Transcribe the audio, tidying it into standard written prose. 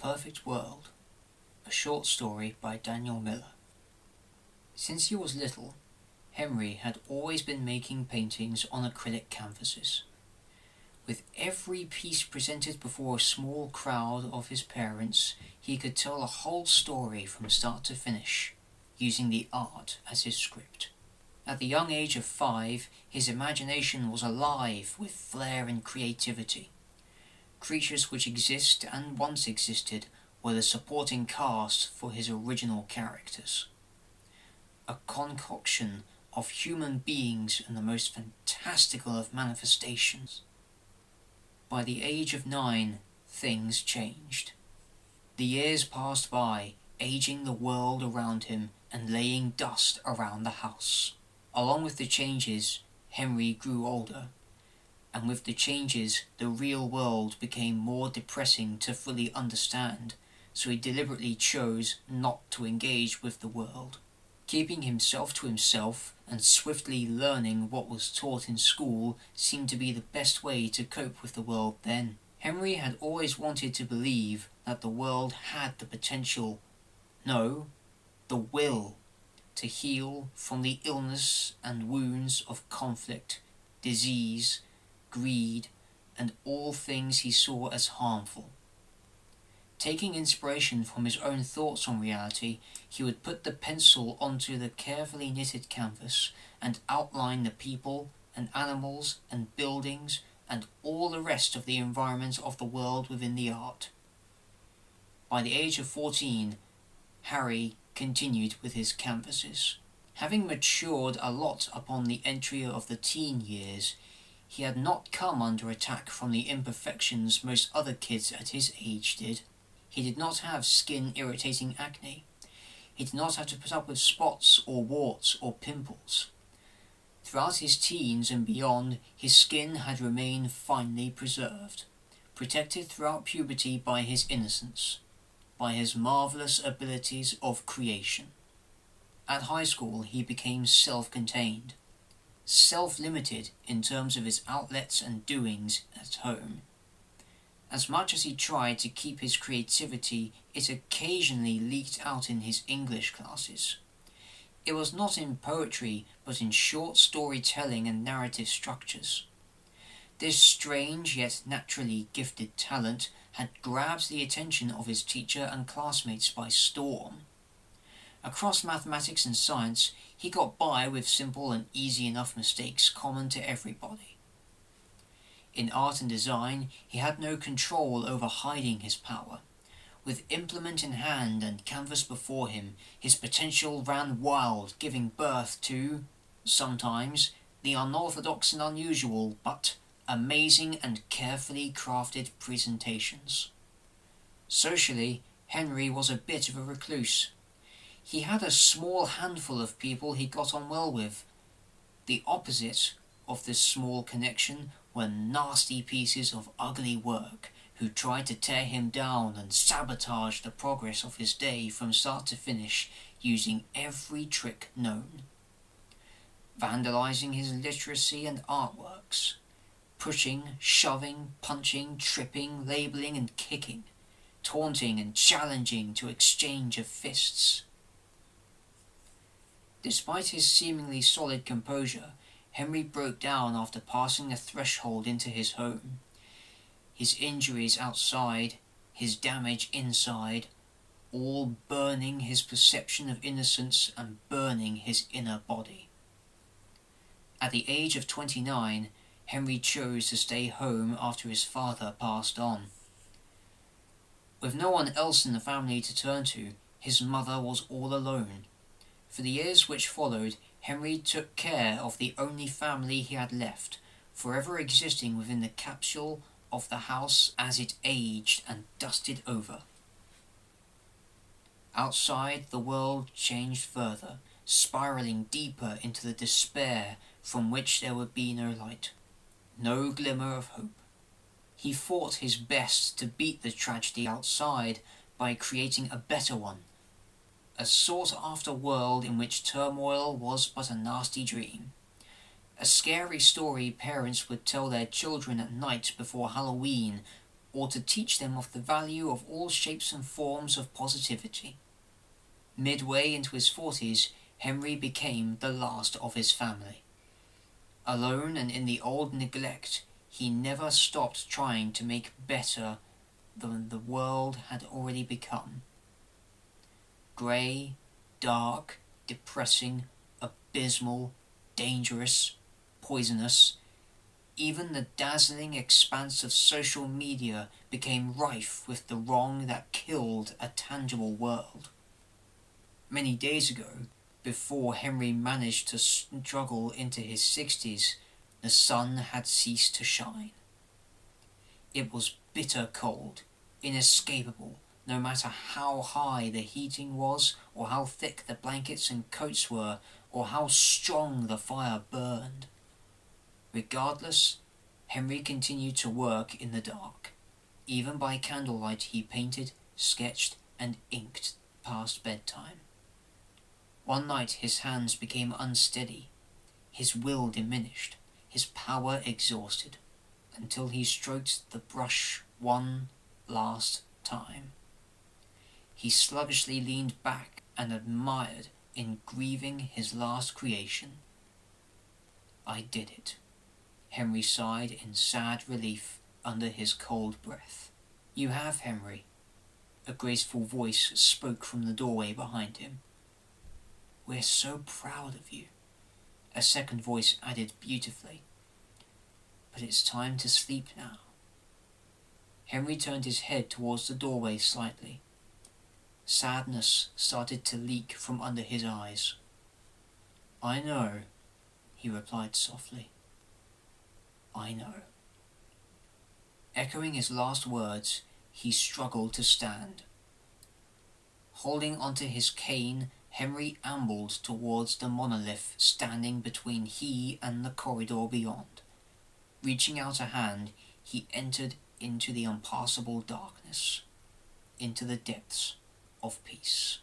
Perfect World, a short story by Daniel Miller. Since he was little, Henry had always been making paintings on acrylic canvases. With every piece presented before a small crowd of his parents, he could tell a whole story from start to finish, using the art as his script. At the young age of 5, his imagination was alive with flair and creativity. Creatures which exist and once existed were the supporting cast for his original characters. A concoction of human beings in the most fantastical of manifestations. By the age of 9, things changed. The years passed by, aging the world around him and laying dust around the house. Along with the changes, Henry grew older, and with the changes, the real world became more depressing to fully understand, so he deliberately chose not to engage with the world. Keeping himself to himself and swiftly learning what was taught in school seemed to be the best way to cope with the world then. Henry had always wanted to believe that the world had the potential, no, the will, to heal from the illness and wounds of conflict, disease, greed, and all things he saw as harmful. Taking inspiration from his own thoughts on reality, he would put the pencil onto the carefully knitted canvas and outline the people and animals and buildings and all the rest of the environment of the world within the art. By the age of 14, Harry continued with his canvases. Having matured a lot upon the entry of the teen years, he had not come under attack from the imperfections most other kids at his age did. He did not have skin-irritating acne. He did not have to put up with spots or warts or pimples. Throughout his teens and beyond, his skin had remained finely preserved, protected throughout puberty by his innocence, by his marvellous abilities of creation. At high school, he became self-contained, self-limited in terms of his outlets and doings at home. As much as he tried to keep his creativity, it occasionally leaked out in his English classes. It was not in poetry, but in short storytelling and narrative structures. This strange yet naturally gifted talent had grabbed the attention of his teacher and classmates by storm. Across mathematics and science, he got by with simple and easy enough mistakes common to everybody. In art and design, he had no control over hiding his power. With implement in hand and canvas before him, his potential ran wild, giving birth to, sometimes, the unorthodox and unusual, but amazing and carefully crafted presentations. Socially, Henry was a bit of a recluse. He had a small handful of people he got on well with. The opposite of this small connection were nasty pieces of ugly work who tried to tear him down and sabotage the progress of his day from start to finish using every trick known. Vandalizing his literacy and artworks. Pushing, shoving, punching, tripping, labelling and kicking. Taunting and challenging to exchange of fists. Despite his seemingly solid composure, Henry broke down after passing the threshold into his home. His injuries outside, his damage inside, all burning his perception of innocence and burning his inner body. At the age of 29, Henry chose to stay home after his father passed on. With no one else in the family to turn to, his mother was all alone. For the years which followed, Henry took care of the only family he had left, forever existing within the capsule of the house as it aged and dusted over. Outside, the world changed further, spiralling deeper into the despair from which there would be no light, no glimmer of hope. He fought his best to beat the tragedy outside by creating a better one, a sought-after world in which turmoil was but a nasty dream. A scary story parents would tell their children at night before Halloween or to teach them of the value of all shapes and forms of positivity. Midway into his 40s, Henry became the last of his family. Alone and in the old neglect, he never stopped trying to make better than the world had already become. Grey, dark, depressing, abysmal, dangerous, poisonous, even the dazzling expanse of social media became rife with the wrong that killed a tangible world. Many days ago, before Henry managed to struggle into his 60s, the sun had ceased to shine. It was bitter cold, inescapable, no matter how high the heating was, or how thick the blankets and coats were, or how strong the fire burned. Regardless, Henry continued to work in the dark. Even by candlelight he painted, sketched, and inked past bedtime. One night his hands became unsteady, his will diminished, his power exhausted, until he stroked the brush one last time. He sluggishly leaned back and admired in grieving his last creation. "I did it," Henry sighed in sad relief under his cold breath. "You have, Henry," a graceful voice spoke from the doorway behind him. "We're so proud of you," a second voice added beautifully. "But it's time to sleep now." Henry turned his head towards the doorway slightly. Sadness started to leak from under his eyes. "I know," he replied softly. "I know." Echoing his last words, he struggled to stand. Holding onto his cane, Henry ambled towards the monolith standing between he and the corridor beyond. Reaching out a hand, he entered into the impassable darkness, into the depths of peace.